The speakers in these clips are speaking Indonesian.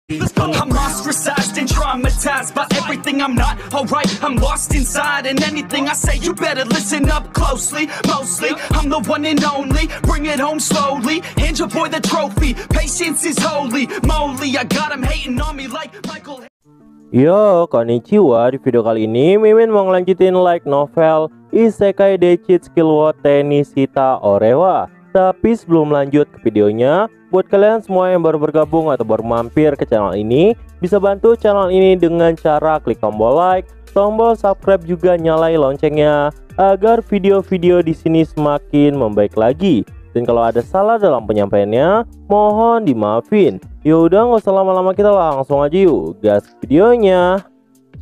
I'm ostracized and traumatized by everything I'm not alright. I'm lost inside, and anything I say you better listen up closely. Mostly, I'm the one and only. Bring it home slowly. Hand your boy the trophy. Patience is holy moly. I got him hating on me like Michael. Yo, konnichiwa. Di video kali ini Mimin mau ngelanjutin light novel Isekai Dechi Skill wo Tenishita Orewa. Tapi sebelum lanjut ke videonya, buat kalian semua yang baru bergabung atau baru mampir ke channel ini, bisa bantu channel ini dengan cara klik tombol like, tombol subscribe, juga nyalain loncengnya agar video-video di sini semakin membaik lagi. Dan kalau ada salah dalam penyampaiannya, mohon dimaafin. Yaudah, nggak usah lama-lama, kita langsung aja yuk gas videonya.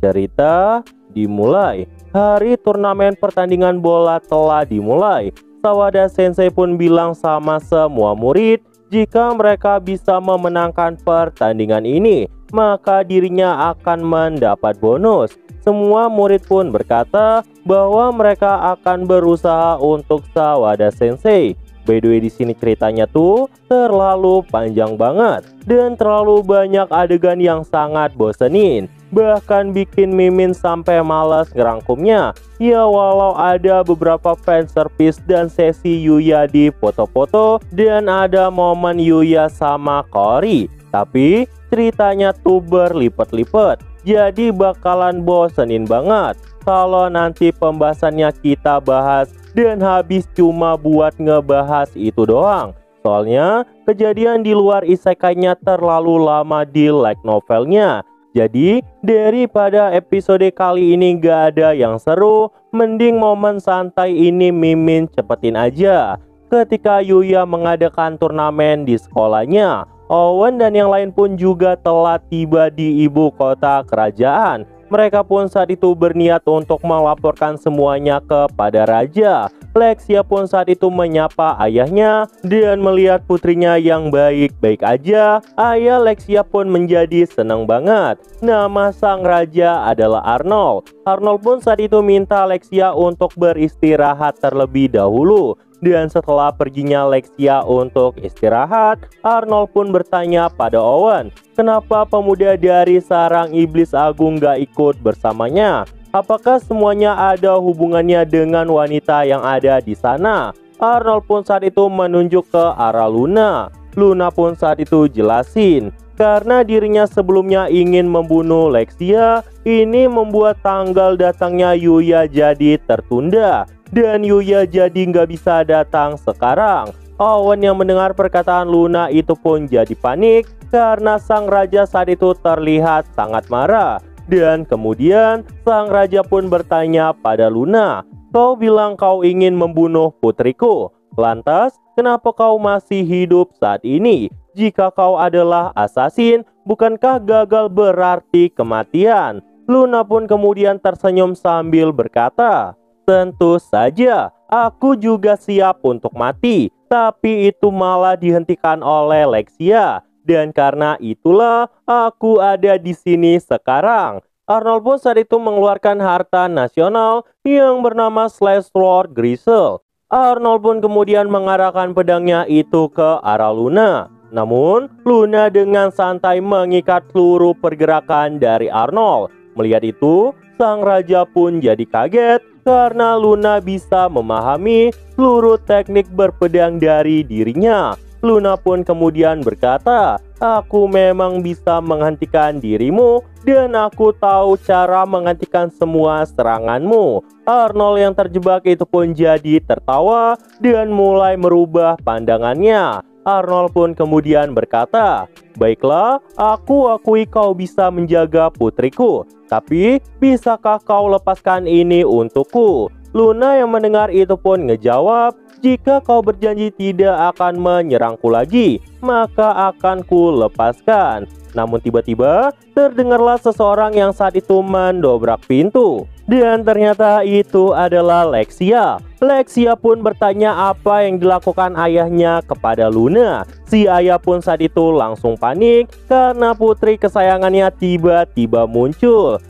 Cerita dimulai. Hari turnamen pertandingan bola telah dimulai. Sawada Sensei pun bilang sama semua murid, jika mereka bisa memenangkan pertandingan ini, maka dirinya akan mendapat bonus. Semua murid pun berkata bahwa mereka akan berusaha untuk Sawada Sensei. By the way, di sini ceritanya tuh terlalu panjang banget dan terlalu banyak adegan yang sangat bosenin, bahkan bikin Mimin sampai malas ngerangkumnya. Ya, walau ada beberapa fan service dan sesi Yuya di foto-foto dan ada momen Yuya sama Kori, tapi ceritanya tuh berlipat-lipat, jadi bakalan bosenin banget kalau nanti pembahasannya kita bahas dan habis cuma buat ngebahas itu doang. Soalnya kejadian di luar isekainya terlalu lama di light novelnya. Jadi daripada episode kali ini gak ada yang seru, mending momen santai ini Mimin cepetin aja. Ketika Yuya mengadakan turnamen di sekolahnya, Owen dan yang lain pun juga telah tiba di ibu kota kerajaan. Mereka pun saat itu berniat untuk melaporkan semuanya kepada raja. Lexia pun saat itu menyapa ayahnya dan melihat putrinya yang baik-baik aja. Ayah Lexia pun menjadi senang banget. Nama sang raja adalah Arnold. Arnold pun saat itu minta Lexia untuk beristirahat terlebih dahulu. Dan setelah perginya Lexia untuk istirahat, Arnold pun bertanya pada Owen, kenapa pemuda dari sarang iblis agung gak ikut bersamanya? Apakah semuanya ada hubungannya dengan wanita yang ada di sana? Arnold pun saat itu menunjuk ke arah Luna. Luna pun saat itu jelasin, karena dirinya sebelumnya ingin membunuh Lexia, ini membuat tanggal datangnya Yuya jadi tertunda. Dan Yuya jadi nggak bisa datang sekarang. Owen yang mendengar perkataan Luna itu pun jadi panik karena sang raja saat itu terlihat sangat marah. Dan kemudian sang raja pun bertanya pada Luna, kau bilang kau ingin membunuh putriku. Lantas kenapa kau masih hidup saat ini? Jika kau adalah assassin, bukankah gagal berarti kematian? Luna pun kemudian tersenyum sambil berkata, tentu saja, aku juga siap untuk mati, tapi itu malah dihentikan oleh Lexia. Dan karena itulah aku ada di sini sekarang. Arnold pun saat itu mengeluarkan harta nasional yang bernama Slash Sword Gristle. Arnold pun kemudian mengarahkan pedangnya itu ke arah Luna. Namun, Luna dengan santai mengikat seluruh pergerakan dari Arnold. Melihat itu, sang raja pun jadi kaget karena Luna bisa memahami seluruh teknik berpedang dari dirinya. Luna pun kemudian berkata, aku memang bisa menghentikan dirimu dan aku tahu cara menghentikan semua seranganmu. Arnold yang terjebak itu pun jadi tertawa dan mulai merubah pandangannya. Arnold pun kemudian berkata, baiklah, aku akui kau bisa menjaga putriku, tapi bisakah kau lepaskan ini untukku? Luna yang mendengar itu pun ngejawab, jika kau berjanji tidak akan menyerangku lagi, maka akan ku lepaskan. Namun tiba-tiba terdengarlah seseorang yang saat itu mendobrak pintu. Dan ternyata itu adalah Lexia. Lexia pun bertanya apa yang dilakukan ayahnya kepada Luna. Si ayah pun saat itu langsung panik karena putri kesayangannya tiba-tiba muncul.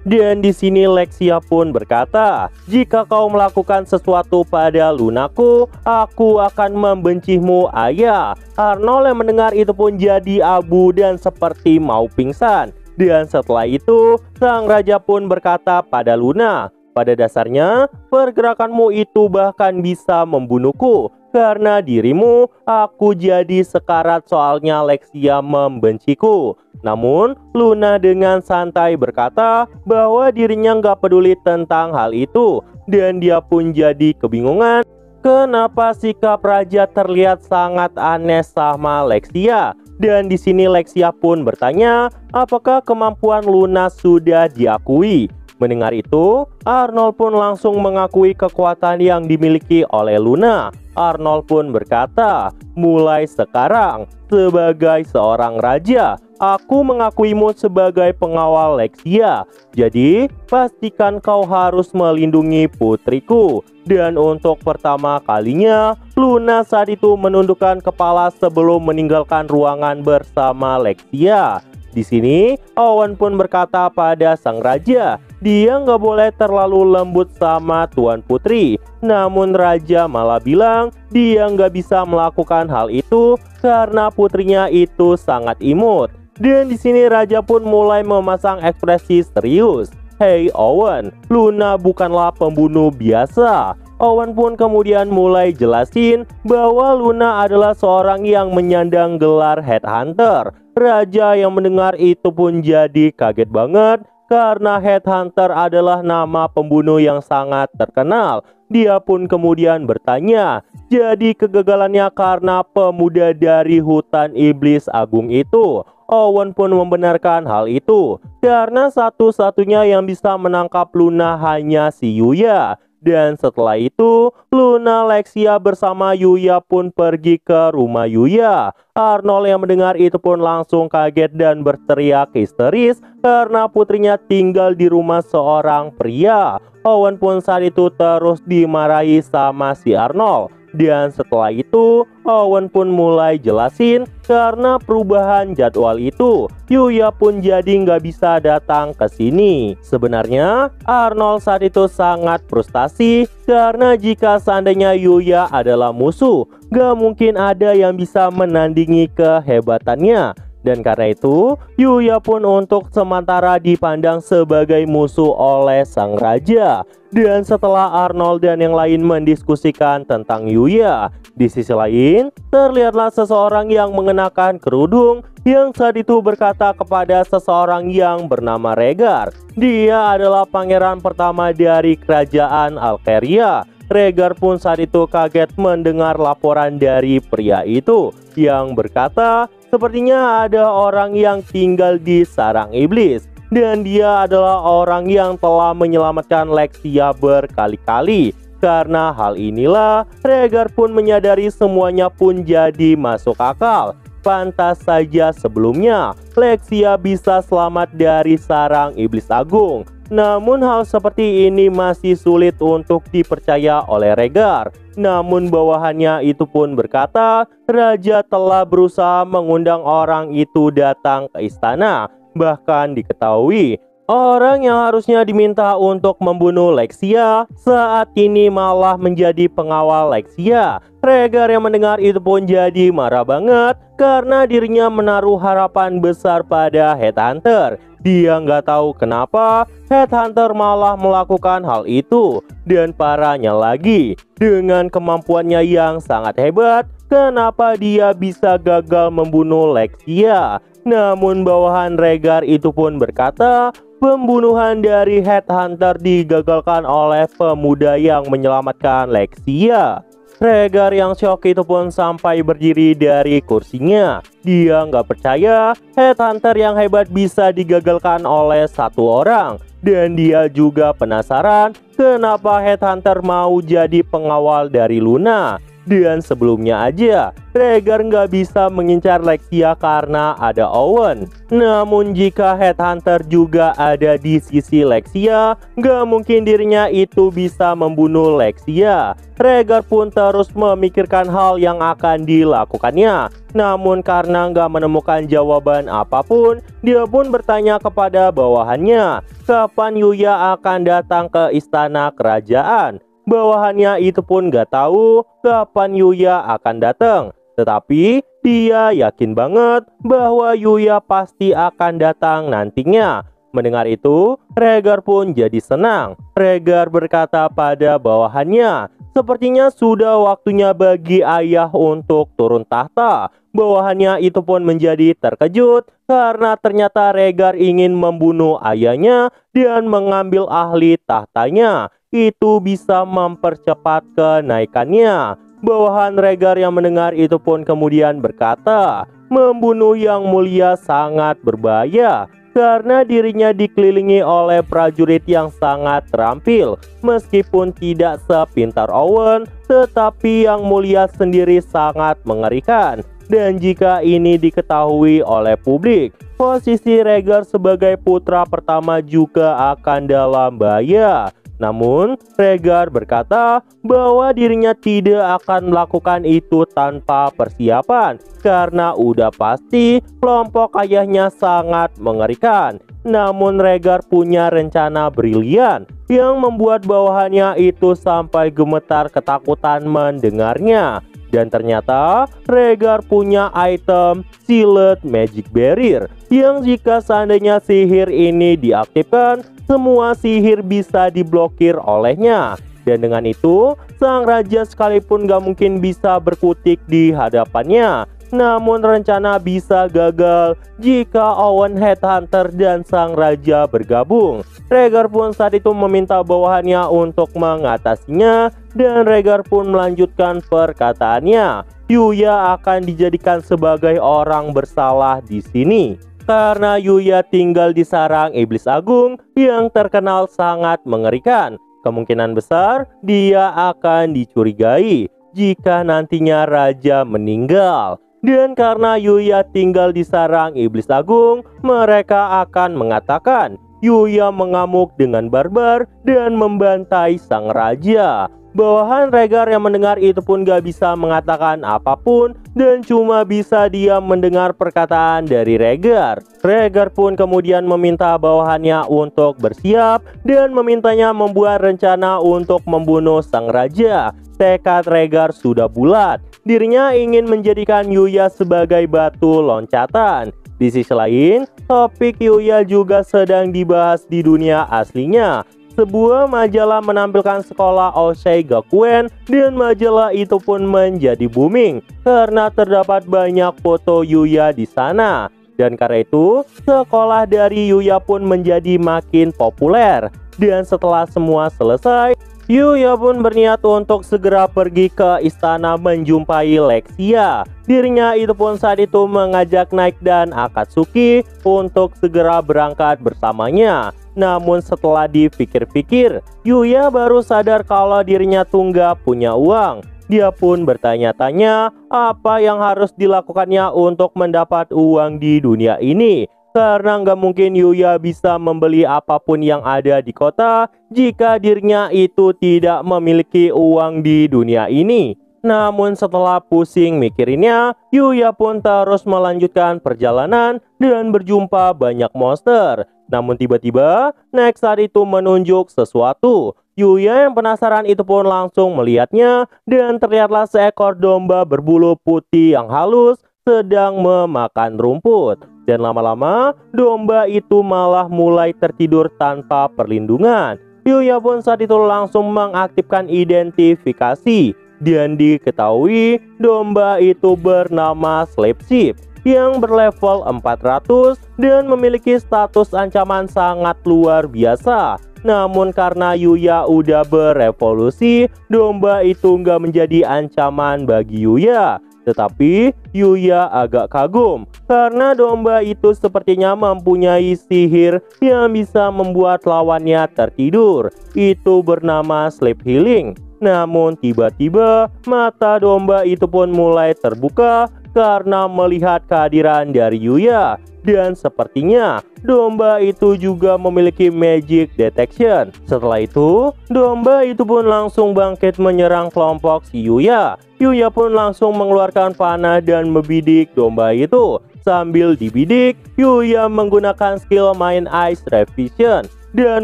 Dan di sini Lexia pun berkata, "Jika kau melakukan sesuatu pada lunaku, aku akan membencimu, ayah." Arnold yang mendengar itu pun jadi abu dan seperti mau pingsan. Dan setelah itu, sang raja pun berkata pada Luna, "Pada dasarnya, pergerakanmu itu bahkan bisa membunuhku. Karena dirimu, aku jadi sekarat soalnya Lexia membenciku." Namun, Luna dengan santai berkata bahwa dirinya nggak peduli tentang hal itu. Dan dia pun jadi kebingungan kenapa sikap raja terlihat sangat aneh sama Lexia. Dan di sini Lexia pun bertanya apakah kemampuan Luna sudah diakui. Mendengar itu, Arnold pun langsung mengakui kekuatan yang dimiliki oleh Luna. Arnold pun berkata, "Mulai sekarang, sebagai seorang raja, aku mengakuimu sebagai pengawal Lexia. Jadi, pastikan kau harus melindungi putriku." Dan untuk pertama kalinya, Luna saat itu menundukkan kepala sebelum meninggalkan ruangan bersama Lexia. Di sini, Owen pun berkata pada sang raja, dia nggak boleh terlalu lembut sama Tuan Putri. Namun raja malah bilang dia nggak bisa melakukan hal itu karena putrinya itu sangat imut. Dan di sini raja pun mulai memasang ekspresi serius. "Hei Owen, Luna bukanlah pembunuh biasa." Owen pun kemudian mulai jelasin bahwa Luna adalah seorang yang menyandang gelar headhunter. Raja yang mendengar itu pun jadi kaget banget karena headhunter adalah nama pembunuh yang sangat terkenal. Dia pun kemudian bertanya, jadi kegagalannya karena pemuda dari hutan iblis agung itu? Owen pun membenarkan hal itu karena satu-satunya yang bisa menangkap Luna hanya si Yuya. Dan setelah itu, Luna, Lexia bersama Yuya pun pergi ke rumah Yuya. Arnold yang mendengar itu pun langsung kaget dan berteriak histeris karena putrinya tinggal di rumah seorang pria. Owen pun saat itu terus dimarahi sama si Arnold. Dan setelah itu, Owen pun mulai jelasin karena perubahan jadwal itu, Yuya pun jadi nggak bisa datang ke sini. Sebenarnya, Arnold saat itu sangat frustasi karena jika seandainya Yuya adalah musuh, nggak mungkin ada yang bisa menandingi kehebatannya. Dan karena itu, Yuya pun untuk sementara dipandang sebagai musuh oleh sang raja. Dan setelah Arnold dan yang lain mendiskusikan tentang Yuya, di sisi lain, terlihatlah seseorang yang mengenakan kerudung yang saat itu berkata kepada seseorang yang bernama Rhaegar. Dia adalah pangeran pertama dari kerajaan Alkeria. Rhaegar pun saat itu kaget mendengar laporan dari pria itu yang berkata, sepertinya ada orang yang tinggal di sarang iblis. Dan dia adalah orang yang telah menyelamatkan Lexia berkali-kali. Karena hal inilah, Rhaegar pun menyadari semuanya pun jadi masuk akal. Pantas saja sebelumnya, Lexia bisa selamat dari sarang iblis agung. Namun hal seperti ini masih sulit untuk dipercaya oleh Rhaegar. Namun bawahannya itu pun berkata, raja telah berusaha mengundang orang itu datang ke istana. Bahkan diketahui, orang yang harusnya diminta untuk membunuh Lexia saat ini malah menjadi pengawal Lexia. Rhaegar yang mendengar itu pun jadi marah banget karena dirinya menaruh harapan besar pada headhunter. Dia nggak tahu kenapa headhunter malah melakukan hal itu. Dan parahnya lagi, dengan kemampuannya yang sangat hebat, kenapa dia bisa gagal membunuh Lexia? Namun bawahan Rhaegar itu pun berkata, pembunuhan dari headhunter digagalkan oleh pemuda yang menyelamatkan Lexia. Rhaegar yang syok itu pun sampai berdiri dari kursinya. Dia nggak percaya headhunter yang hebat bisa digagalkan oleh satu orang. Dan dia juga penasaran kenapa headhunter mau jadi pengawal dari Luna. Dan sebelumnya aja, Rhaegar nggak bisa mengincar Lexia karena ada Owen. Namun jika Headhunter juga ada di sisi Lexia, nggak mungkin dirinya itu bisa membunuh Lexia. Rhaegar pun terus memikirkan hal yang akan dilakukannya. Namun karena nggak menemukan jawaban apapun, dia pun bertanya kepada bawahannya, kapan Yuya akan datang ke istana kerajaan. Bawahannya itu pun gak tahu kapan Yuya akan datang. Tetapi dia yakin banget bahwa Yuya pasti akan datang nantinya. Mendengar itu, Rhaegar pun jadi senang. Rhaegar berkata pada bawahannya, sepertinya sudah waktunya bagi ayah untuk turun tahta. Bawahannya itu pun menjadi terkejut karena ternyata Rhaegar ingin membunuh ayahnya dan mengambil ahli tahtanya. Itu bisa mempercepat kenaikannya. Bawahan Rhaegar yang mendengar itu pun kemudian berkata, membunuh yang mulia sangat berbahaya karena dirinya dikelilingi oleh prajurit yang sangat terampil. Meskipun tidak sepintar Owen, tetapi yang mulia sendiri sangat mengerikan. Dan jika ini diketahui oleh publik, posisi Rhaegar sebagai putra pertama juga akan dalam bahaya. Namun, Rhaegar berkata bahwa dirinya tidak akan melakukan itu tanpa persiapan karena udah pasti kelompok ayahnya sangat mengerikan. Namun Rhaegar punya rencana brilian yang membuat bawahannya itu sampai gemetar ketakutan mendengarnya. Dan ternyata Rhaegar punya item Sealed Magic Barrier yang jika seandainya sihir ini diaktifkan, semua sihir bisa diblokir olehnya. Dan dengan itu, sang raja sekalipun gak mungkin bisa berkutik di hadapannya. Namun rencana bisa gagal jika Owen Headhunter dan sang raja bergabung. Rhaegar pun saat itu meminta bawahannya untuk mengatasinya, dan Rhaegar pun melanjutkan perkataannya. Yuya akan dijadikan sebagai orang bersalah di sini karena Yuya tinggal di sarang iblis agung yang terkenal sangat mengerikan. Kemungkinan besar dia akan dicurigai jika nantinya raja meninggal. Dan karena Yuya tinggal di sarang iblis agung, mereka akan mengatakan Yuya mengamuk dengan barbar dan membantai sang raja. Bawahan Rhaegar yang mendengar itu pun gak bisa mengatakan apapun dan cuma bisa diam mendengar perkataan dari Rhaegar. Rhaegar pun kemudian meminta bawahannya untuk bersiap dan memintanya membuat rencana untuk membunuh sang raja. Tekad Rhaegar sudah bulat. Dirinya ingin menjadikan Yuya sebagai batu loncatan. Di sisi lain, topik Yuya juga sedang dibahas di dunia aslinya. Sebuah majalah menampilkan sekolah Osei Gakuen dan majalah itu pun menjadi booming karena terdapat banyak foto Yuya di sana. Dan karena itu, sekolah dari Yuya pun menjadi makin populer. Dan setelah semua selesai, Yuya pun berniat untuk segera pergi ke istana menjumpai Lexia. Dirinya itu pun saat itu mengajak Night dan Akatsuki untuk segera berangkat bersamanya. Namun setelah dipikir-pikir, Yuya baru sadar kalau dirinya tuh nggak punya uang. Dia pun bertanya-tanya apa yang harus dilakukannya untuk mendapat uang di dunia ini. Karena nggak mungkin Yuya bisa membeli apapun yang ada di kota jika dirinya itu tidak memiliki uang di dunia ini. Namun setelah pusing mikirinnya, Yuya pun terus melanjutkan perjalanan dan berjumpa banyak monster. Namun tiba-tiba, Next saat itu menunjuk sesuatu. Yuya yang penasaran itu pun langsung melihatnya dan terlihatlah seekor domba berbulu putih yang halus sedang memakan rumput. Dan lama-lama domba itu malah mulai tertidur tanpa perlindungan. Yuya pun saat itu langsung mengaktifkan identifikasi. Dan diketahui domba itu bernama Slave Ship yang berlevel 400 dan memiliki status ancaman sangat luar biasa. Namun karena Yuya udah berevolusi, domba itu nggak menjadi ancaman bagi Yuya. Tetapi Yuya agak kagum karena domba itu sepertinya mempunyai sihir yang bisa membuat lawannya tertidur. Itu bernama Sleep Healing. Namun tiba-tiba mata domba itu pun mulai terbuka karena melihat kehadiran dari Yuya. Dan sepertinya domba itu juga memiliki magic detection. Setelah itu, domba itu pun langsung bangkit menyerang kelompok si Yuya. Yuya pun langsung mengeluarkan panah dan membidik domba itu. Sambil dibidik, Yuya menggunakan skill Mind Eyes Revision dan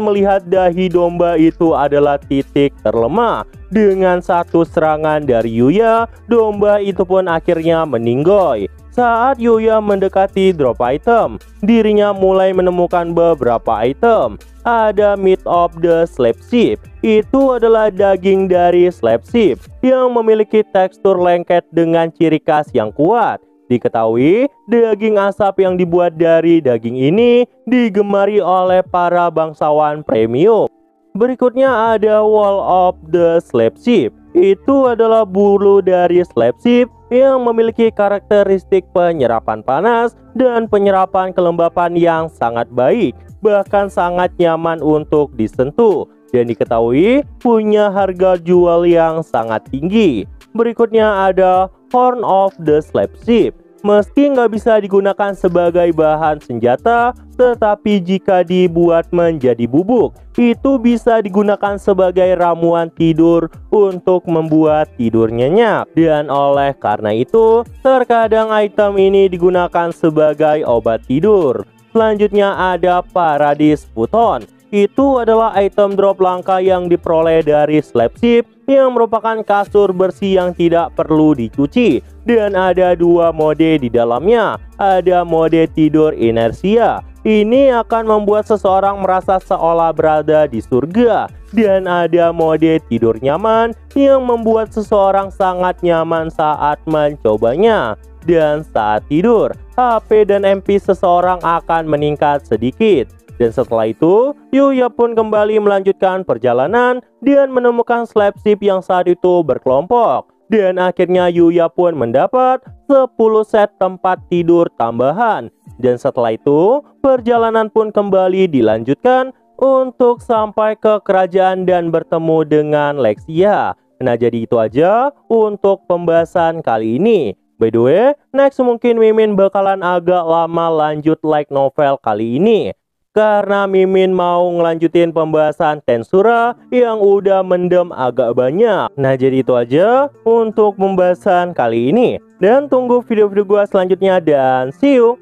melihat dahi domba itu adalah titik terlemah. Dengan satu serangan dari Yuya, domba itu pun akhirnya meninggoy. Saat Yuya mendekati drop item, dirinya mulai menemukan beberapa item. Ada meat of the slave sheep. Itu adalah daging dari slave sheep yang memiliki tekstur lengket dengan ciri khas yang kuat. Diketahui, daging asap yang dibuat dari daging ini digemari oleh para bangsawan premium. Berikutnya ada Wall of the Slave Sheep. Itu adalah bulu dari slave sheep yang memiliki karakteristik penyerapan panas dan penyerapan kelembapan yang sangat baik, bahkan sangat nyaman untuk disentuh, dan diketahui punya harga jual yang sangat tinggi. Berikutnya ada Horn of the Slave Sheep. Meski nggak bisa digunakan sebagai bahan senjata, tetapi jika dibuat menjadi bubuk, itu bisa digunakan sebagai ramuan tidur untuk membuat tidur nyenyak. Dan oleh karena itu, terkadang item ini digunakan sebagai obat tidur. Selanjutnya ada Paradise Futon. Itu adalah item drop langka yang diperoleh dari slave ship yang merupakan kasur bersih yang tidak perlu dicuci. Dan ada dua mode di dalamnya. Ada mode tidur inersia. Ini akan membuat seseorang merasa seolah berada di surga. Dan ada mode tidur nyaman yang membuat seseorang sangat nyaman saat mencobanya. Dan saat tidur, HP dan MP seseorang akan meningkat sedikit. Dan setelah itu, Yuya pun kembali melanjutkan perjalanan dan menemukan slave ship yang saat itu berkelompok. Dan akhirnya Yuya pun mendapat 10 set tempat tidur tambahan. Dan setelah itu, perjalanan pun kembali dilanjutkan untuk sampai ke kerajaan dan bertemu dengan Lexia. Nah, jadi itu aja untuk pembahasan kali ini. By the way, next mungkin Mimin bakalan agak lama lanjut light novel kali ini, karena Mimin mau ngelanjutin pembahasan Tensura yang udah mendem agak banyak. Nah, jadi itu aja untuk pembahasan kali ini. Dan tunggu video-video gua selanjutnya dan see you.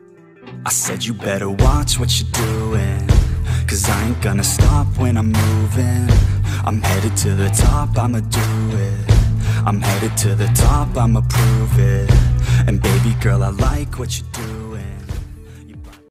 I said you better watch what you're doing, 'cause I ain't gonna stop when I'm moving. I'm headed to the top, I'ma do it. I'm headed to the top, I'ma prove it. And baby girl, I like what you do.